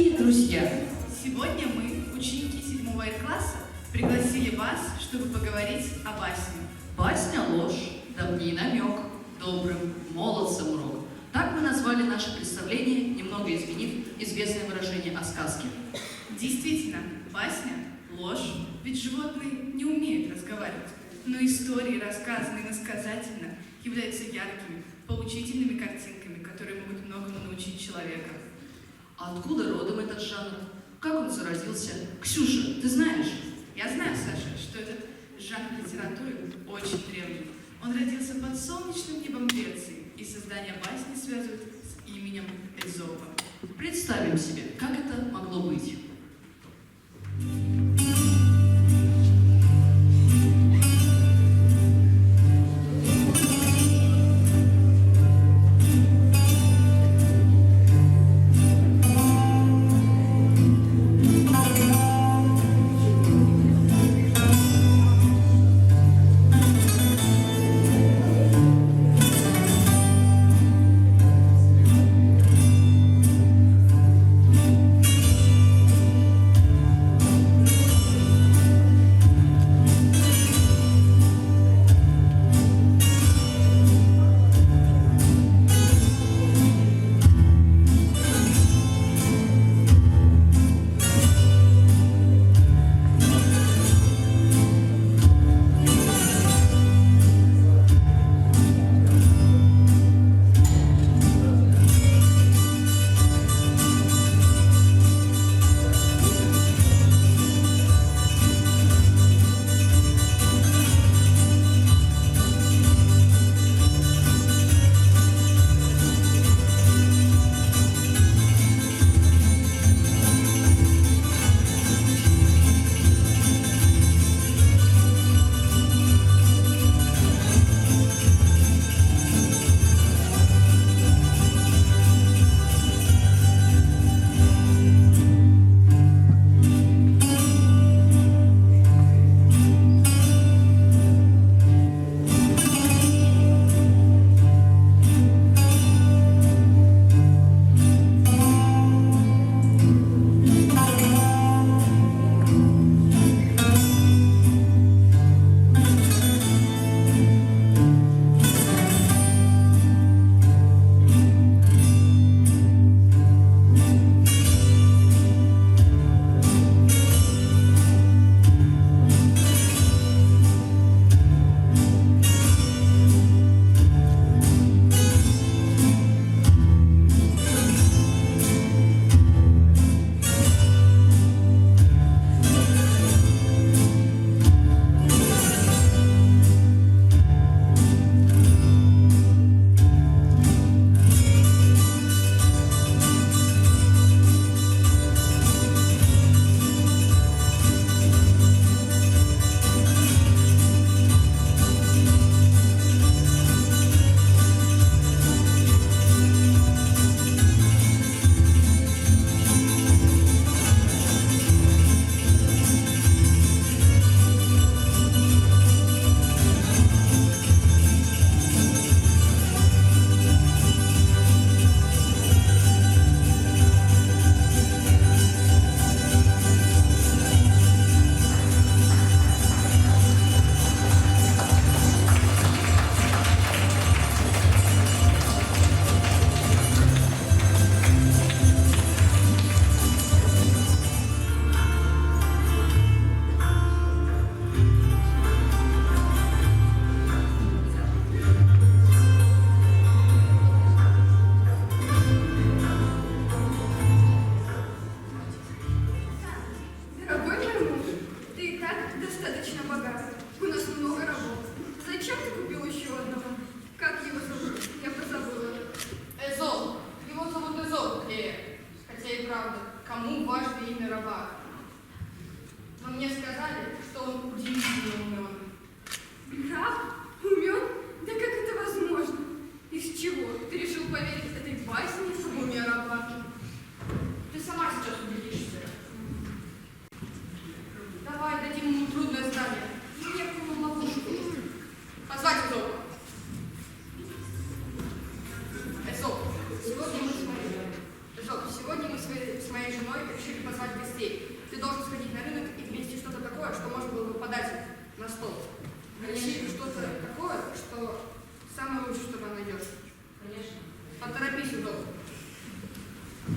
Дорогие друзья, Сегодня мы, ученики 7 класса, пригласили вас, чтобы поговорить о басне. басня ложь, давний намек, добрым молодцам урок. Так мы назвали наше представление, немного изменив известное выражение о сказке. Действительно, басня – ложь, ведь животные не умеют разговаривать. Но истории, рассказанные иносказательно, являются яркими, поучительными картинками, которые могут многому научить человека. А откуда родом этот жанр? Как он зародился? Ксюша, ты знаешь? Я знаю, Саша, что этот жанр литературы очень древний. Он родился под солнечным небом Греции, и создание басни связывают с именем Эзопа. Представим себе, как это могло быть. Кому важно имя раба? Но мне сказали, что он удивительно умен. Раб? Умен? Да как это возможно? Из чего? Ты решил поверить этой басне об уме раба? Ты сама сейчас убедишься. Давай дадим ему трудное задание. Некую ловушку. Позвать Эзопа. Эзоп, сегодня мы с моей женой Поторопись, Изот.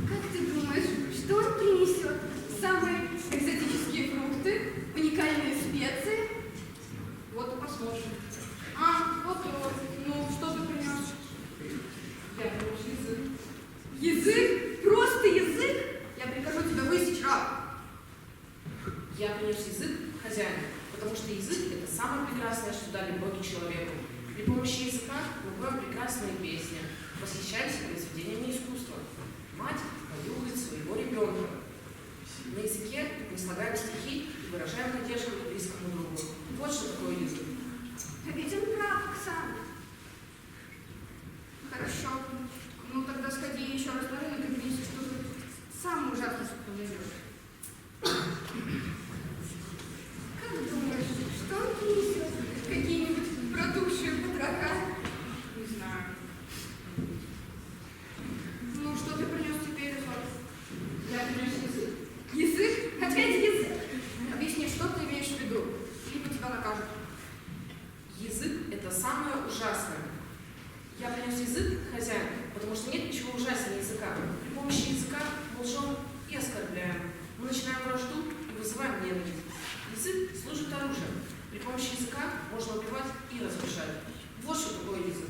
Как ты думаешь, что он принесет? Самые экзотические фрукты, уникальные специи? Вот и посмотрим. А, вот и вот. Ну, что ты принес? Я принес язык. Язык? Просто язык? Я прикажу тебя высечь, раб. Я принес язык хозяину, потому что язык – это самое прекрасное, что дали боги человеку. При помощи языка мы поем прекрасные песни, восхищаемся произведениями искусства. Мать понюхает своего ребенка. На языке мы слагаем стихи и выражаем надежду близкому другу. Вот что такое язык. А ведь он прав, Оксана. Хорошо. Ну, тогда сходи еще раз на рынок и принеси что-то самое ужасное, что ты найдешь. Как думаешь, что он принесет? Какие-нибудь протухшие потроха? Не знаю. Ну, что ты принес теперь, Изот? Я принес язык. Язык? Опять язык? Объясни, что ты имеешь в виду, либо тебя накажут. Язык – это самое ужасное. Я принес язык хозяину, потому что нет ничего ужаснее языка. При помощи языка мы лжем и оскорбляем. Мы начинаем вражду и вызываем ненависть. Язык служит оружием. При помощи языка можно убивать и разрушать. Вот что такое язык.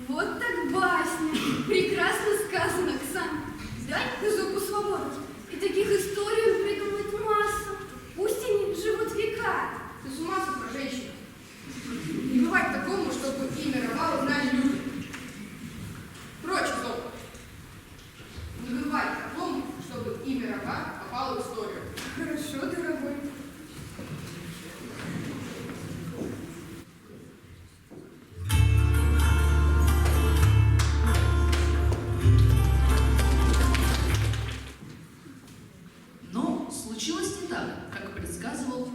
Вот так басня. Прекрасно сказано, Оксана. Дай языку свободу. И таких историй он придумает массу. Пусть они живут века. Ты с ума сошла, женщина. Не бывает такому, чтобы имя раба узнали люди. Прочь, Изот. Не бывает такому, чтобы имя раба попало в историю. Хорошо, дорогой. Но случилось не так, как предсказывал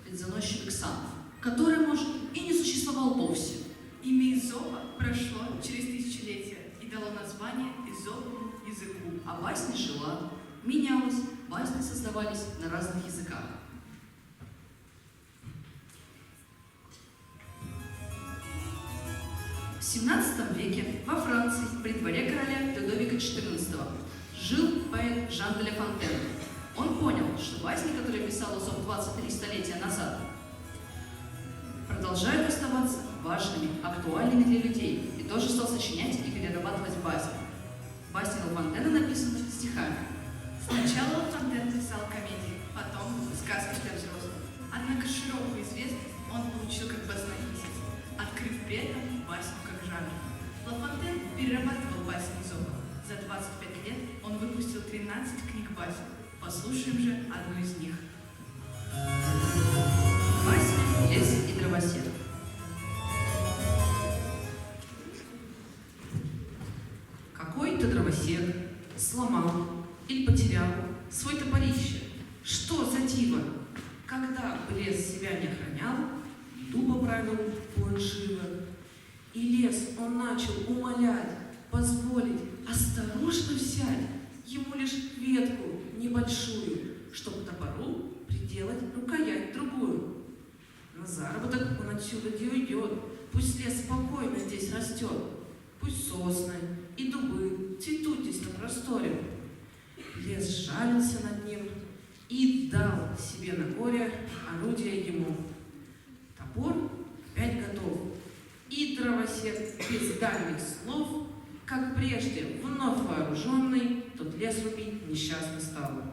предзаносчик Ксанф, который, может, и не существовал вовсе. Имя Изопа прошло через тысячелетия и дало название Изопову языку. А басня жила, менялась, басни создавались на разных языках. В XVII веке во Франции при дворе короля Людовика XIV жил поэт Жан де ла Фонтен. Он понял, что басни, которые писал Изоп 23 столетия назад, продолжают оставаться важными, актуальными для людей, и тоже стал сочинять и перерабатывать басни. Басни Ла Фонтена написаны стихами. Сначала Фонтен писал комедии, потом сказки для взрослых. Однако широкую известность он получил как баснописец, открыв при этом басню как жанр. Ла Фонтен перерабатывал басни Изопа. За 25 лет он выпустил 13 книг басен. Послушаем же одну из них. Басня «Лес и дровосек». Какой-то дровосек сломал или потерял свой топорище. Что за диво? Когда бы лес себя не охранял, дуба правил воин живо, и лес он начал умолять, позволить осторожно взять ему лишь ветку небольшую, чтоб топору приделать рукоять другую. На заработок он отсюда не уйдет, пусть лес спокойно здесь растет, пусть сосны и дубы цветут здесь на просторе. Лес сжалился над ним и дал себе на горе орудие ему. Топор опять готов, и дровосек без дальних слов, как прежде вновь вооруженный, тот лес рубить несчастно стал.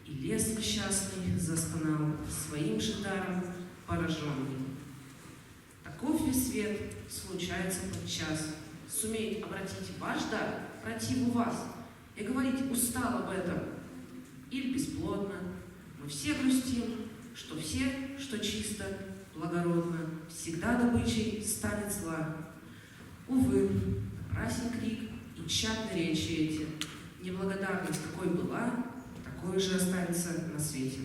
И лес несчастный застонал, своим же даром пораженный. Таков весь свет случается подчас. Сумеет обратить ваш дар противу вас и говорить устал об этом. Или бесплодно мы все грустим, что все, что чисто, благородно, всегда добычей станет зла. Увы, напрасен крик и тщатны речи эти. Неблагодарность какой была, такой же останется на свете.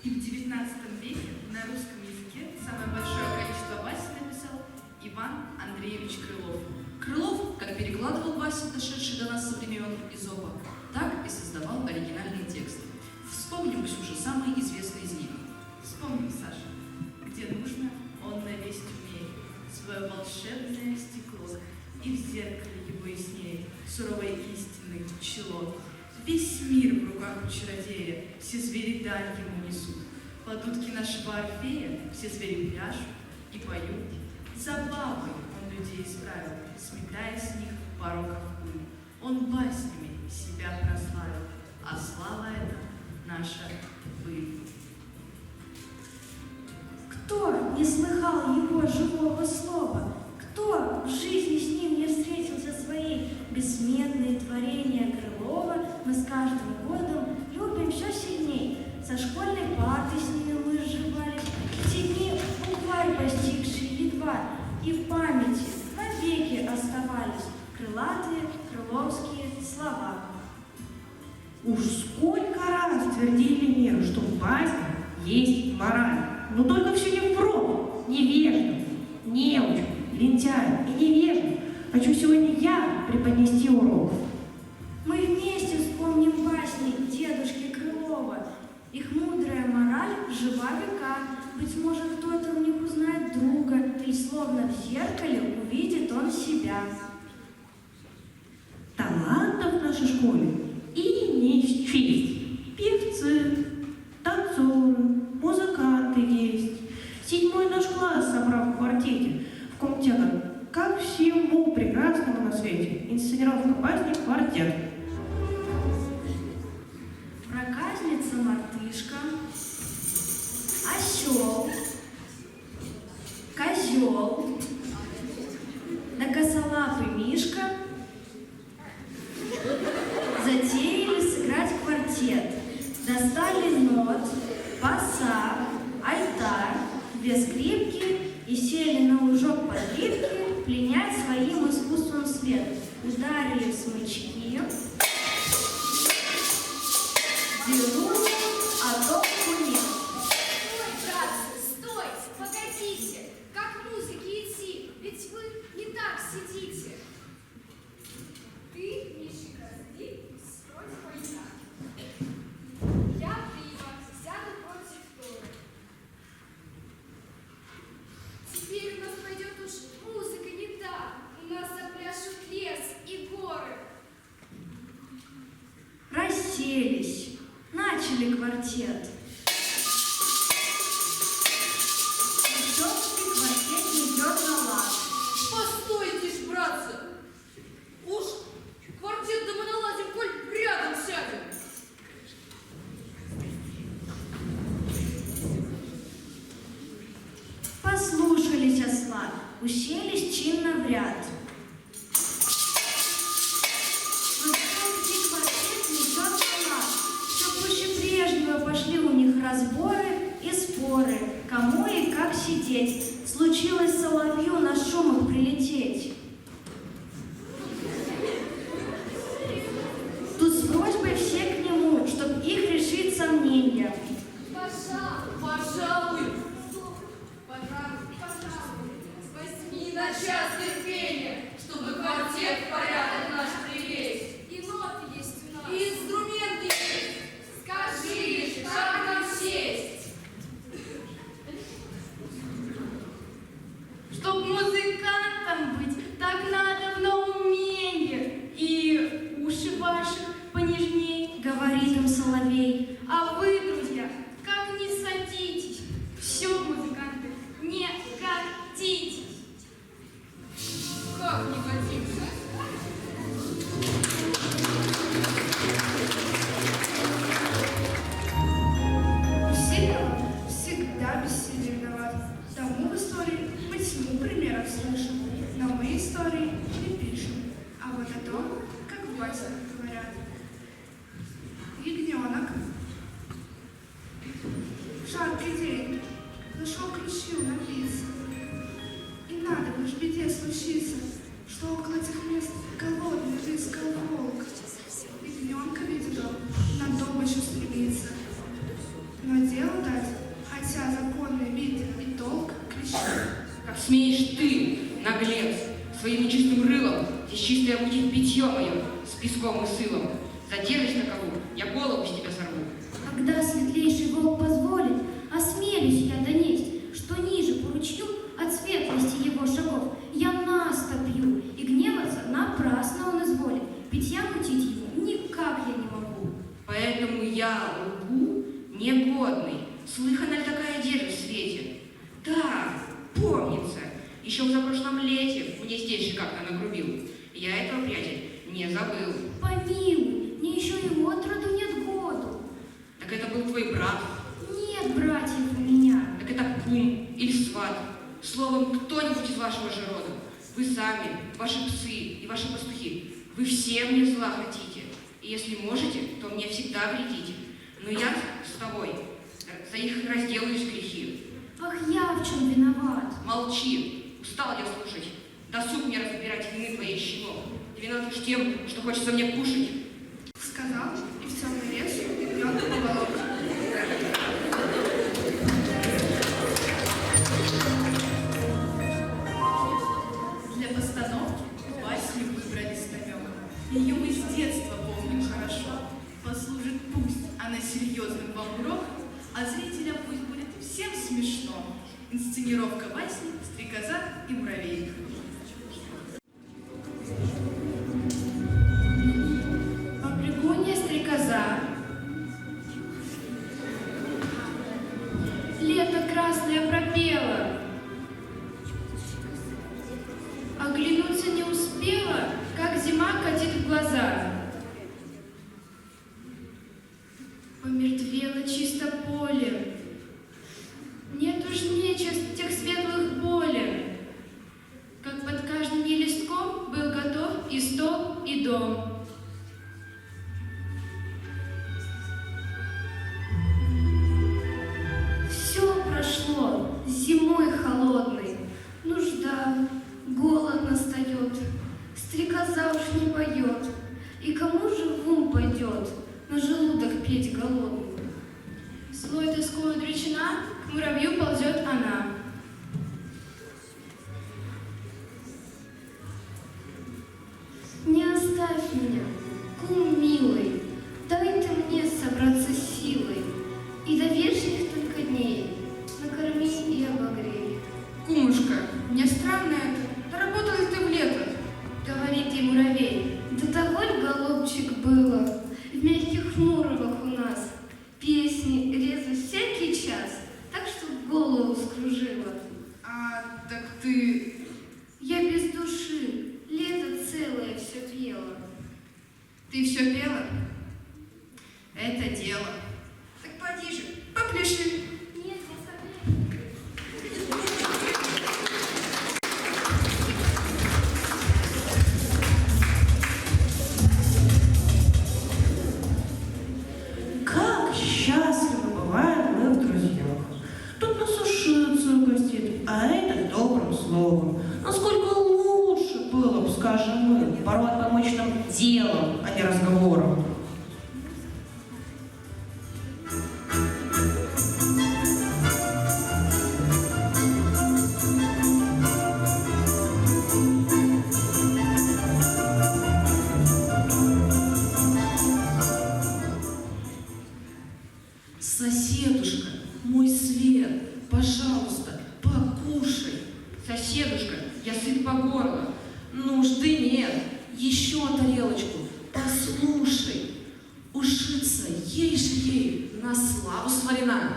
И в XIX веке на русском языке самое большое количество басен написал Иван Андреевич Крылов. Крылов, как Вася, дошедший до нас со времен Эзопа, так и создавал оригинальный текст. Вспомним, Ксюша, самый известный из них. Вспомним, Саша, где нужно, он навесить умеет свое волшебное стекло, и в зеркале его яснее суровой истины чело. Весь мир в руках у чародея, все звери даль ему несут. Под утки нашего Орфея все звери пляшут и поют. Забавой он людей исправил, сметая с них пороков пыль. Он баснями себя прославил, а слава эта наша пыль. Кто не слыхал его живого слова? Кто в жизни с ним не встретился своей? Бессмертные творения Крылова мы с каждым годом любим все сильней. Со школьной парты с ними мы сживались, в те дни букварь постигшие едва, и в памяти навеки оставались крылатые крыловские слова. Уж сколько раз твердили миру, что в басне есть мораль. Но только все не впрок, невеждам, неучам, лентяям и невеждам. Хочу сегодня я преподнести урок. Мы вместе вспомним басни дедушки Крылова. Их мудрая мораль жива века. Быть может, кто-то в них узнает друга, или словно в зеркале увидит он себя. Талантов в нашей школе и не счесть. Певцы, танцоры, музыканты есть. 7-й наш класс собрал в квартете, в комтеках, как всему прекрасному на свете. Инсценировка басни «Квартет». Проказница мартышка, осел, козел, да косолапый мишка затеяли сыграть квартет. Достали нот, баса, альтар, 2 скрипки и сели на лужок подливки пленять своим искусством свет. Ударили в смычки, беру, а толку нет. Стой, братцы, стойте, погодите! Как к музыке идти? Ведь вы не так сидите. Ты, Мишенька, сиди против войска. Я, Прима, сяду против Торы. Теперь у нас пойдет уж музыка не та. У нас запляшут лес и горы. Расселись, начали квартет. Высоцкий квартет не идет на лад. Постойте ж, братцы! Уж квартет-то мы наладим, коль рядом сядем. Послушались осла, уселись чинно в ряд. Высоцкий квартет не идет на лад. Все пуще прежнего пошли у них разборы и споры, кому и как сидеть. Случилось соловью на шумах прилететь. Тут с просьбой все к нему, чтоб их решить сомнения. Пожалуй, Пожалуй, возьми на час терпения, чтобы квартет в порядок наш привести. и ноты есть у нас. И инструменты есть. Скажи, как нам сесть? Чтоб музыкантом быть, так надо на уменье. И уши ваши понежней. Говорит им соловей. А вы, друзья, Нечистая будет питье мое с песком и сылом. Задержись на кого, я голову с тебя сорву. Когда светлейший волк позволит, осмелюсь я донесть, что ниже по ручью от светлости его шагов я настопью, и гневаться напрасно он изволит. Питья мутить ему никак я не могу. Поэтому я лгу негодный. Слыхана ли такая дерзость в свете? Да, помнится. Еще в запрошлом лете мне здесь же как-то нагрубил. Я этого, приятель, не забыл. Помилуй, мне еще и отроду нет году. Так это был твой брат. Нет братьев у меня. Так это кум или сват. Словом, кто-нибудь из вашего же рода. Вы сами, ваши псы и ваши пастухи. Вы все мне зла хотите. И если можете, то мне всегда вредите. Но я с тобой за их разделаюсь грехи. Ах, я в чем виноват? Молчи. Устал я слушать. Досуг мне разбирать вины твоей, щенок. Ты виноват лишь тем, что хочется мне кушать. Сказал, и в темный лес вел по болоту. Для постановки басню выбрали с намеком. Ее мы с детства помним хорошо. Послужит пусть она серьезным вам уроком, а зрителям пусть будет всем смешно. Инсценировка басни «Стрекоза и муравей». Попрыгунья стрекоза. Лето красное пропело. Оглянуться не успела, как зима катит в глаза. Помертвело чисто поле. Нет уж нечист тех светлых болен. Как под каждым елистком был готов и стол, и дом. Все прошло зимой холодной. Нужда, голод настает. Стрекоза уж не поет. И кому же в ум пойдет на желудок петь голодный? Злой тоской удручена, к муравью ползет она. Не оставь меня, кум милый, дай ты мне собраться силой, и до вечных только дней накорми и обогрей. Кумушка, мне странно это. Доработал ли ты в лето? Говорит ей муравей, до того ли, голубчик, было в мягких муровах у нас песни резвость всякий час, так что голову скружила. А, так ты... Я без души, лето целое все пела. Ты все пела? Это дело. Так поди же, попляши. Нет, не Как счастливы бываем мы в друзьях. Тут нас ушица угостит, а это добрым словом. Насколько лучше было бы, скажем мы, порой помочь нам делом, а не разговором. Соседушка, мой свет, пожалуйста, покушай. Соседушка, я сыт по горло. Нужды нет, еще тарелочку, послушай. Ушица, ей же ей, на славу сварена.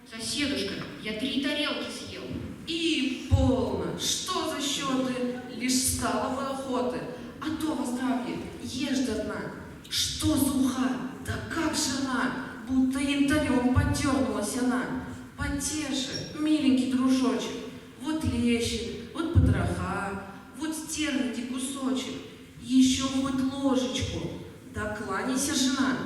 Соседушка, я 3 тарелки съел. И полно, что за счеты, лишь стало бы охоты. А то во здравие, ешь до дна. Что за уха, да как же она, будто янтарем подернулась она. Потеши, миленький дружочек, вот лещик, вот потроха, вот стерники кусочек, еще хоть ложечку, да кланяйся, жена.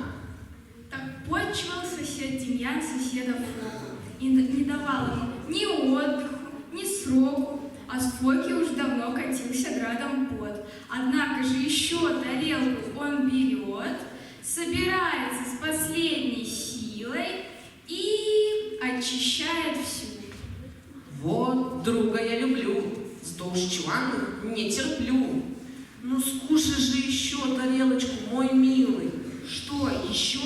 Так почвал сосед Демьян соседа Фоку и не давал ему ни отдыху, ни сроку, а с Фоки уж давно катился градом пот. Однако же еще тарелку он берет, собирается с последней силой и очищает всю. Вот друга я люблю, вздолж чуланных не терплю. Ну скушай же еще тарелочку, мой милый. Что, еще?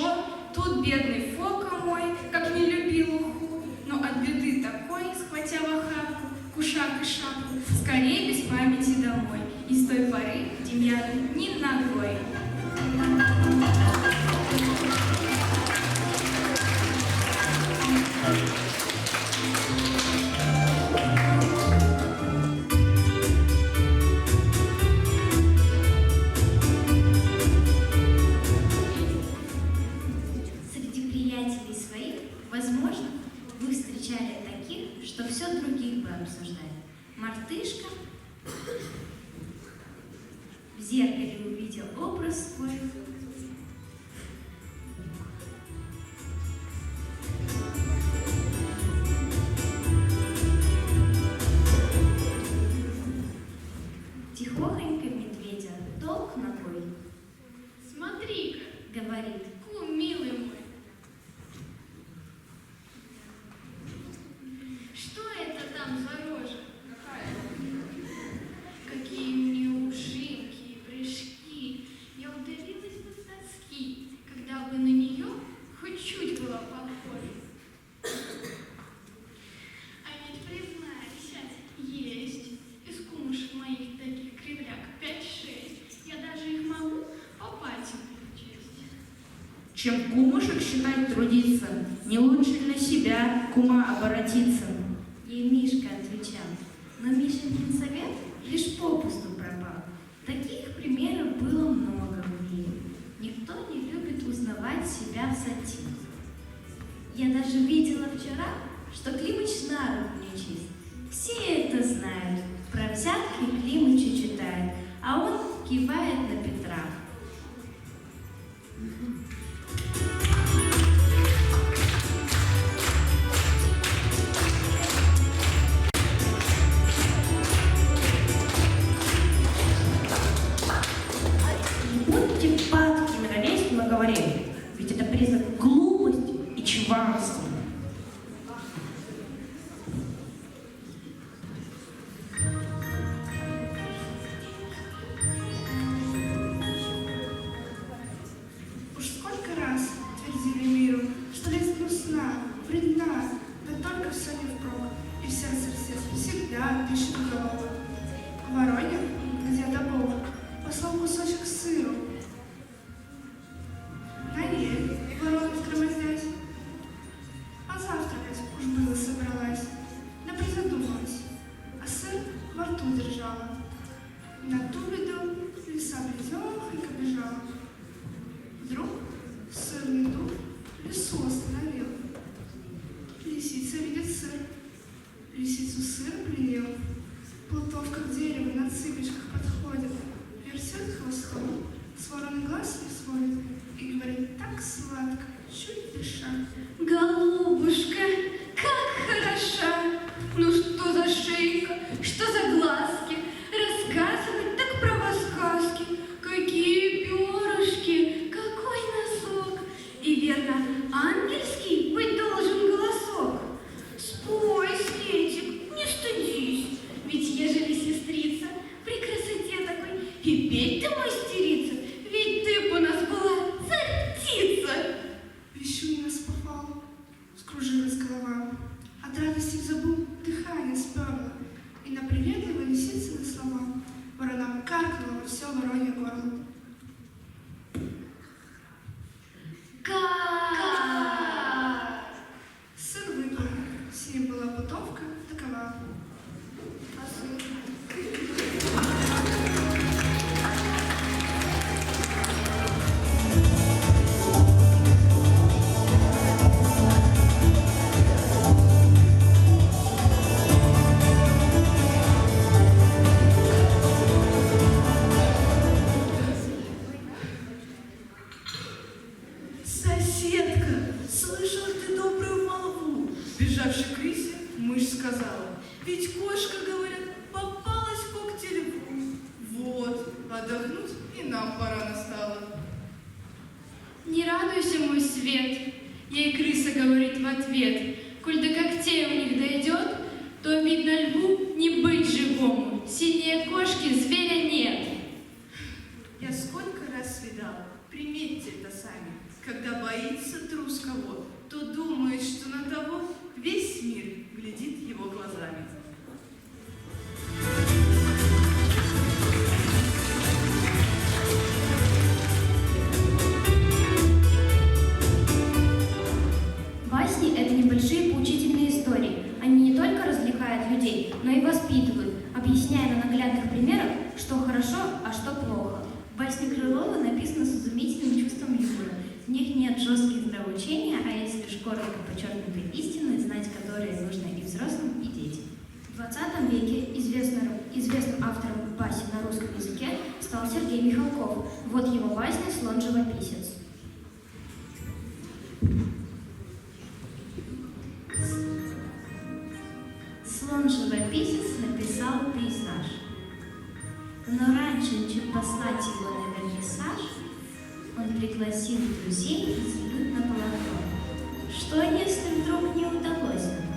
Тут бедный Фока мой, как не любил уху, но от беды такой, схватя в охапку, кушак и шапку, скорее без памяти домой. И с той поры Демьян ни ногой. Среди приятелей своих, возможно, вы встречали таких, что все других бы обсуждали. Мартышка в зеркале увидел образ свой. Тихохонько медведя толк ногой, Смотри-ка, говорит: кум, милый мой. Что это там за рожа? Какие мне ужимки и прыжки. Я удалилась бы с тоски, когда бы на нее хоть чуть была похожа. А ведь, признайся, есть из кумушек моих таких кривляк 5-6. Я даже их могу по пальцам перечесть. Чем кумушек считать трудиться, не лучше ли на себя кума оборотиться? Ей Мишка отвечал, но Мишенькин совет лишь попусту пропал. Таких примеров было много в мире. Никто не любит узнавать себя в сатире. Я даже видела вчера, что Климыч на руку не чист. Все это знают, про взятки Климыча читают, а он кивает на Петра. Будьте падкими на лесть на говоре, ведь это признак глупости и чванства. Уж сколько раз твердили миру, что лезть грустна, вредна, да только все не впрок, и в сердце всегда пишет гроб. Воронья, где-то Бог, послал кусочек сыру. На ней ворона громоздясь, а завтракать уж было собралась, да призадумалась, а сыр во рту держала. На ту беду лиса близехонько бежала. Вдруг сырный дух лису остановил. Лисица видит сыр. Лисицу сыр пленил. Плутовка к дереву на цыпочках подходит, вертит хвостом, с вороны глаз не сводит и говорит так сладко, чуть дыша. Голубушка, как хороша! Ну что за шейка, что за глазки? Рассказывать так про вас сказки. Какие перышки, какой носок. И верно, ангельский быть должен голосок. Спой, Светик, не стыдись. Ведь ежели сестрица при красоте такой и петь ты мастерица, ведь ты б у нас была царица. Вещунья спахал, скружилась голова. От радости в забу дыхание сперло, и на приветливые лисицыны слова ворона каркнула во все воронье горло. Сыр выпал, синим была бутовка такова. А сыр? Соседка, слышала ты добрую молву? Бежавшей к рысе мышь сказала, ведь кошка, говорят, попалась в когти льву. Вот, отдохнуть и нам пора настала. Не радуйся, мой свет, ей крыса говорит в ответ. Коль до когтей у них дойдет, то, видно, льву не быть живому. Басни Крылова написаны с изумительным чувством юмора. В них нет жестких нравоучения, а есть лишь коротко подчеркнутые истины, знать которые нужно и взрослым, и детям. В 20 веке известным автором басен на русском языке стал Сергей Михалков. Вот его басня «Слон-живописец». Слон-живописец написал пейзаж. Но раньше, чем послать его на вернисаж, он пригласил друзей взглянуть на полотно. Что, если вдруг не удалось нам?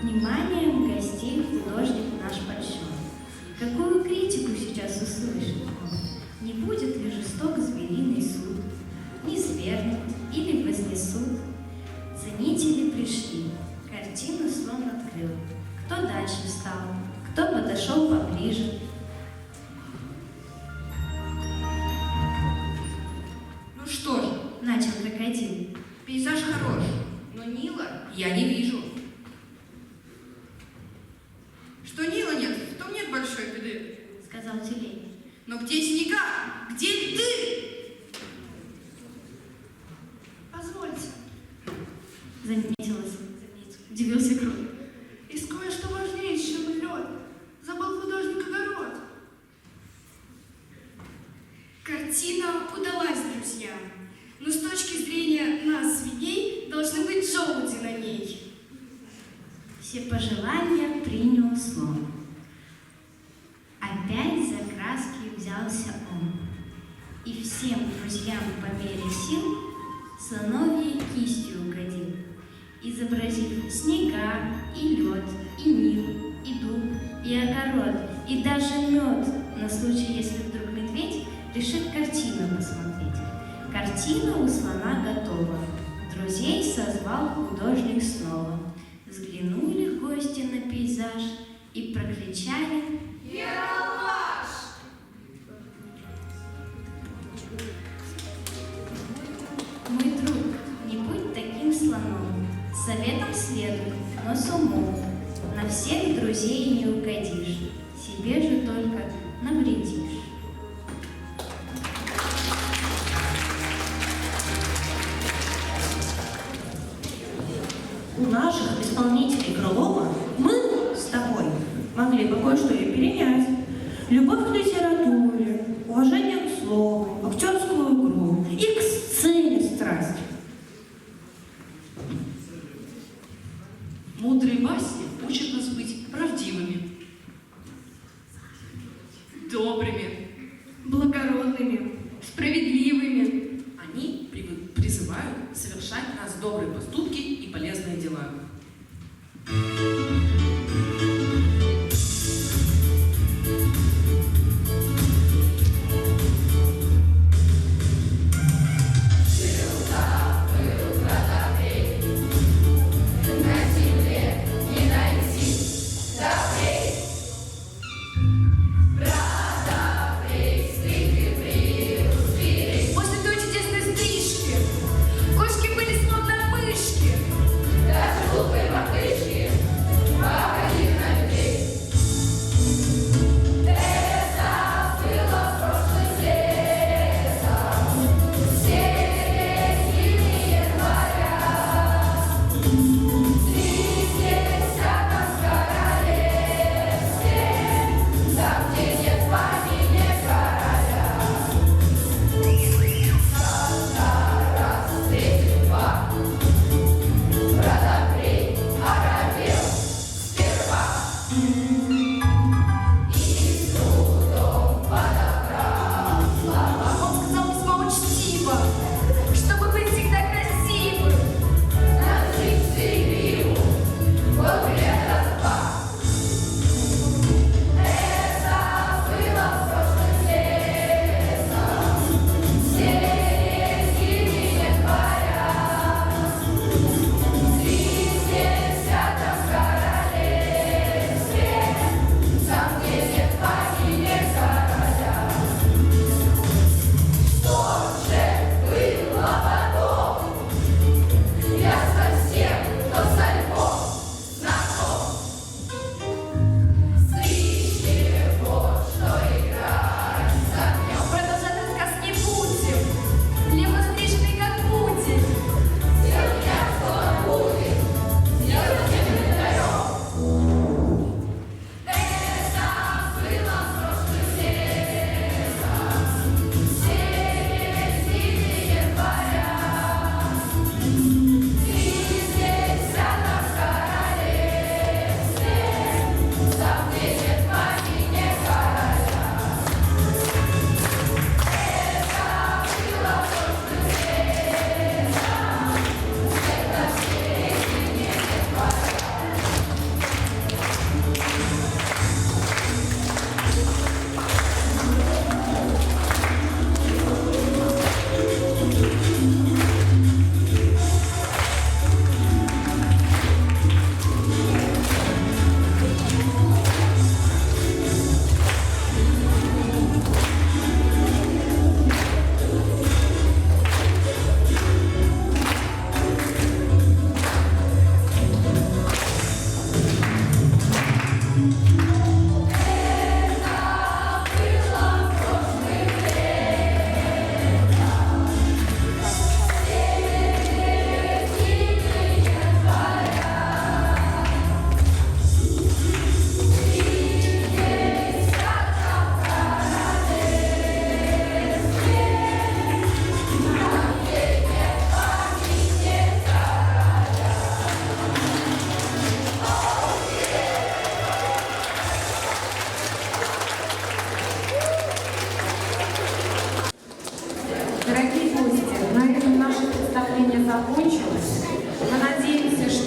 Вниманием гостей художник наш польщен. Какую критику сейчас услышит он? Не будет ли жесток звериный суд? Не свергнут или вознесут? Ценители пришли, картину слон открыл. Кто дальше встал, кто подошел поближе. Ну что ж, Начал крокодил. пейзаж хорош, но Нила я не вижу. Что Нила нет, в том нет большой беды. Сказал тюлень. Но где снега? Где льды? Позвольте, Удивился Крот. есть кое-что важнее, чем лед. Забыл художник огород. Картина удалась, друзья. Но с точки зрения нас, свиней, должны быть желуди на ней. Все пожелания принял слон. Опять за краски взялся он. И всем друзьям по мере сил слоновьей кистью угодил, изобразив снега, и лед, и Нил, и дуб, и огород, и даже мед, на случай, если вдруг медведь решит картину посмотреть. Картина у слона готова. Друзей созвал художник снова. Взглянули гости на пейзаж и прокричали: Ералаш! «Мой друг, не будь таким слоном, советом следуй, но с умом. На всех друзей не угодишь, себе же только навредишь». У наших исполнителей Крылова мы с тобой могли бы кое-что и перенять. Любовь к литературе, уважение к слову, актерскую игру и к сцене страсть. Мудрые басни учат нас быть правдивыми, Добрыми, благородными, справедливыми. Они призывают совершать нас добрые поступки и полезные дела. После той чудесной стрижки кошки были словно мышки. Даже глупые мартышки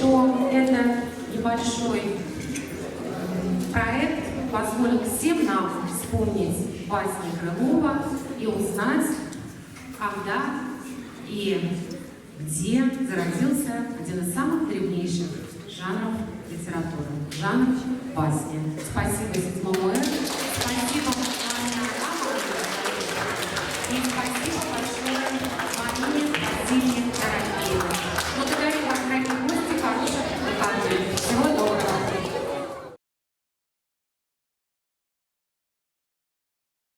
что это небольшой проект позволил всем нам вспомнить басни Крылова и узнать, когда и где зародился один из самых древнейших жанров литературы — жанр басни. Спасибо 7-му